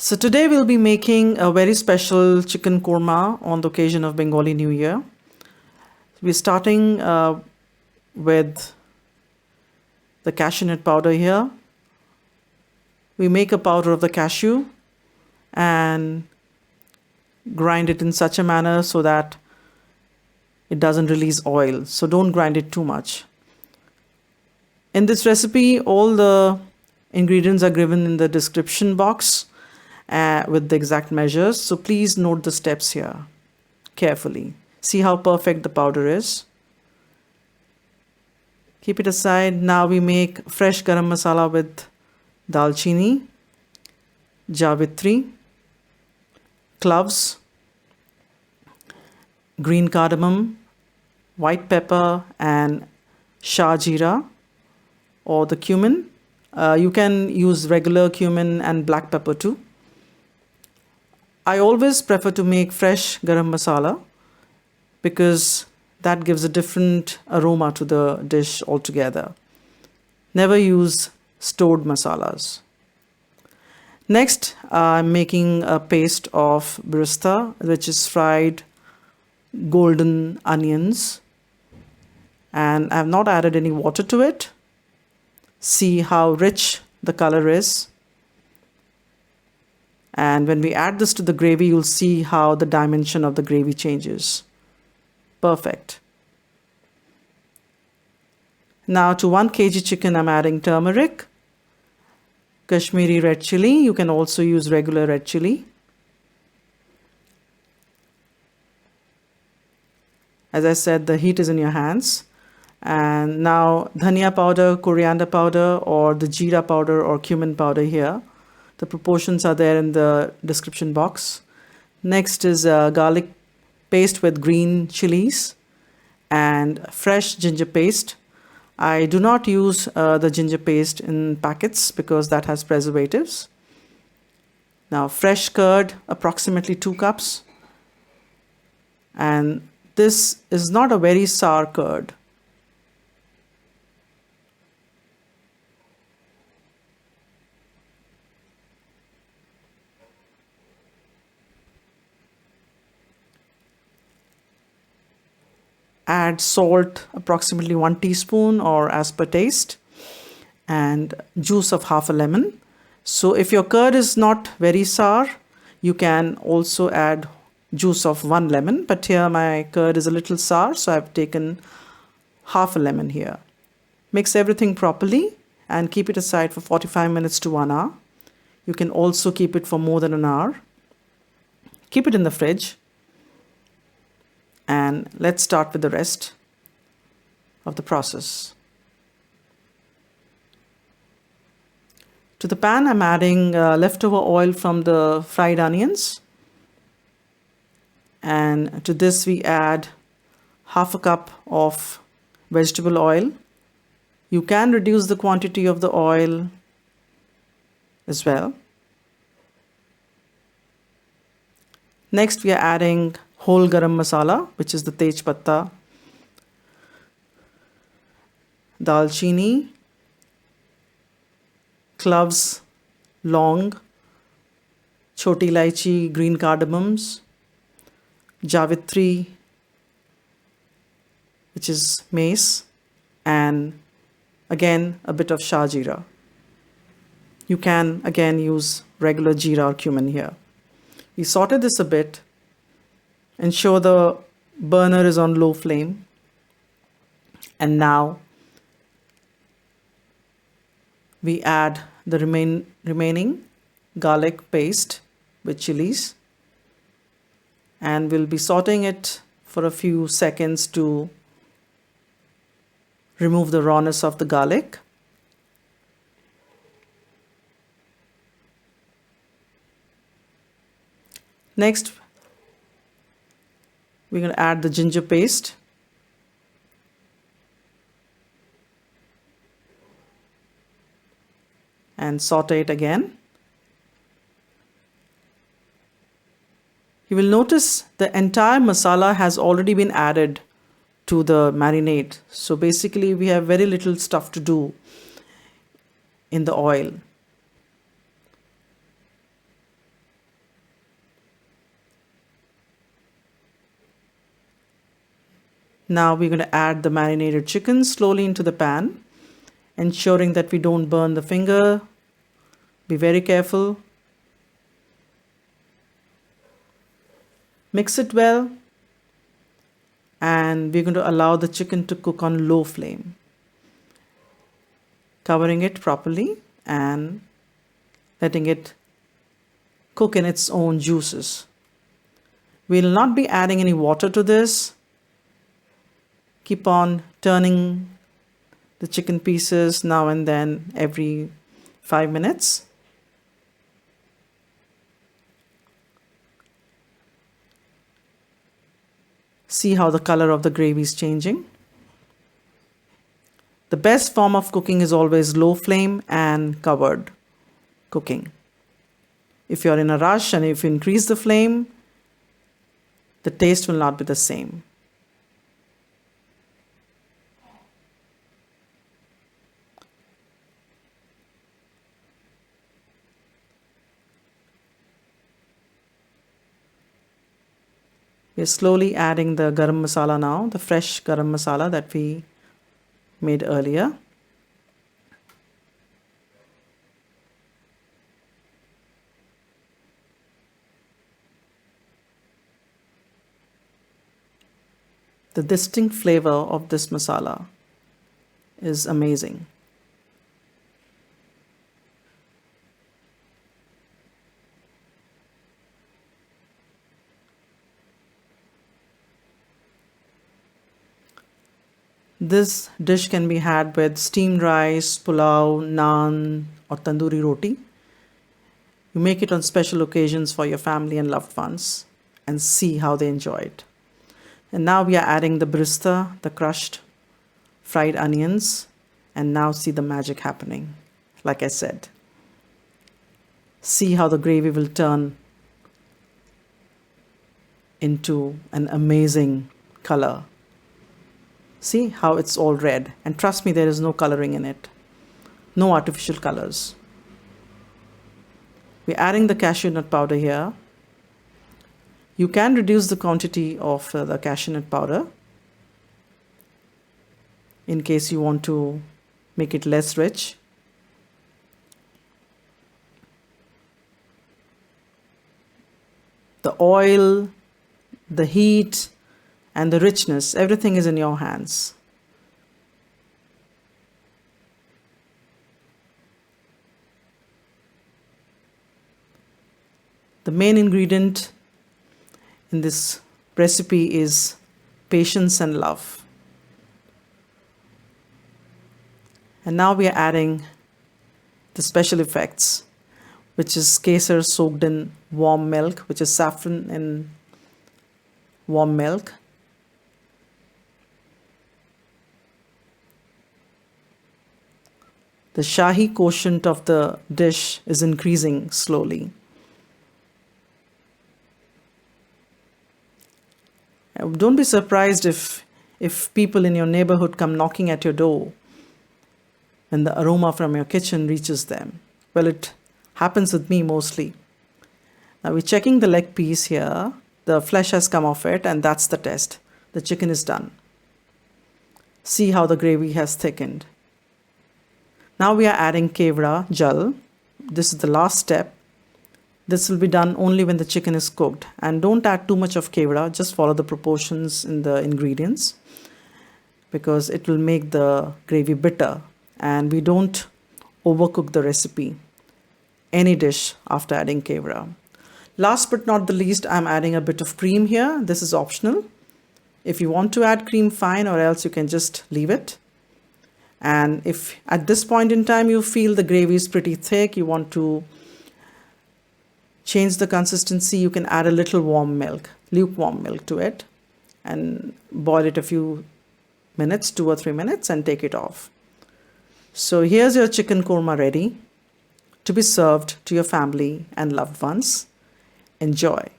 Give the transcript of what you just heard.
So today we'll be making a very special chicken korma on the occasion of Bengali New Year. We're starting with the cashewnut powder here. We make a powder of the cashew and grind it in such a manner so that it doesn't release oil. So don't grind it too much. In this recipe, all the ingredients are given in the description box with the exact measures. So please note the steps here carefully. See how perfect the powder is. Keep it aside. Now we make fresh garam masala with dalchini, javitri, cloves, green cardamom, white pepper, and shah jeera or the cumin. You can use regular cumin and black pepper too. I always prefer to make fresh garam masala because that gives a different aroma to the dish altogether. Never use stored masalas. Next, I'm making a paste of birista, which is fried golden onions, and I have not added any water to it. See how rich the color is. And when we add this to the gravy, you'll see how the dimension of the gravy changes. Perfect. Now to 1 kg chicken, I'm adding turmeric, Kashmiri red chili. You can also use regular red chili. As I said, the heat is in your hands. And now dhania powder, coriander powder, or the jeera powder or cumin powder here. The proportions are there in the description box. Next is garlic paste with green chillies and fresh ginger paste. I do not use the ginger paste in packets because that has preservatives. Now fresh curd, approximately 2 cups. And this is not a very sour curd. Add salt, approximately 1 teaspoon or as per taste, and juice of half a lemon. So if your curd is not very sour, you can also add juice of 1 lemon, but here my curd is a little sour, so I've taken half a lemon here. Mix everything properly and keep it aside for 45 minutes to 1 hour. You can also keep it for more than an hour. Keep it in the fridge. And let's start with the rest of the process. To the pan, I'm adding leftover oil from the fried onions. And to this, we add half a cup of vegetable oil. You can reduce the quantity of the oil as well. Next, we are adding whole garam masala, which is the tej patta, dalchini, cloves, laung, chhoti elaichi, green cardamoms, javitri, which is mace, and again a bit of shah jeera. You can again use regular jeera or cumin here. We saute this a bit. Ensure the burner is on low flame. And now we add the remaining garlic paste with chilies. And we'll be sauteing it for a few seconds to remove the rawness of the garlic. Next, we're going to add the ginger paste. And saute it again. You will notice the entire masala has already been added to the marinade. So basically we have very little stuff to do in the oil. Now we're going to add the marinated chicken slowly into the pan, ensuring that we don't burn the finger. Be very careful. Mix it well, and we're going to allow the chicken to cook on low flame, covering it properly and letting it cook in its own juices. We'll not be adding any water to this. Keep on turning the chicken pieces now and then every 5 minutes. See how the color of the gravy is changing. The best form of cooking is always low flame and covered cooking. If you're in a rush and if you increase the flame, the taste will not be the same. We're slowly adding the garam masala now, the fresh garam masala that we made earlier. The distinct flavor of this masala is amazing. This dish can be had with steamed rice, pulao, naan, or tandoori roti. You make it on special occasions for your family and loved ones and see how they enjoy it. And now we are adding the brista, the crushed fried onions, and now see the magic happening. Like I said, see how the gravy will turn into an amazing color. See how it's all red, and trust me, there is no coloring in it, no artificial colors. We're adding the cashew nut powder here. You can reduce the quantity of the cashew nut powder in case you want to make it less rich. The oil, the heat, and the richness, everything is in your hands. The main ingredient in this recipe is patience and love. And now we are adding the special effects, which is Kesar soaked in warm milk, which is saffron in warm milk. The Shahi quotient of the dish is increasing slowly. Don't be surprised if people in your neighborhood come knocking at your door and the aroma from your kitchen reaches them. Well, it happens with me mostly. Now we're checking the leg piece here. The flesh has come off it, and that's the test. The chicken is done. See how the gravy has thickened. Now we are adding Kewra jal. This is the last step. This will be done only when the chicken is cooked. And don't add too much of Kewra, just follow the proportions in the ingredients because it will make the gravy bitter. And we don't overcook the recipe, any dish after adding Kewra. Last but not the least, I'm adding a bit of cream here. This is optional. If you want to add cream, fine, or else you can just leave it. And if at this point in time you feel the gravy is pretty thick, you want to change the consistency, you can add a little warm milk, lukewarm milk to it, and boil it a few minutes, 2 or 3 minutes, and take it off. So here's your chicken korma ready to be served to your family and loved ones. Enjoy.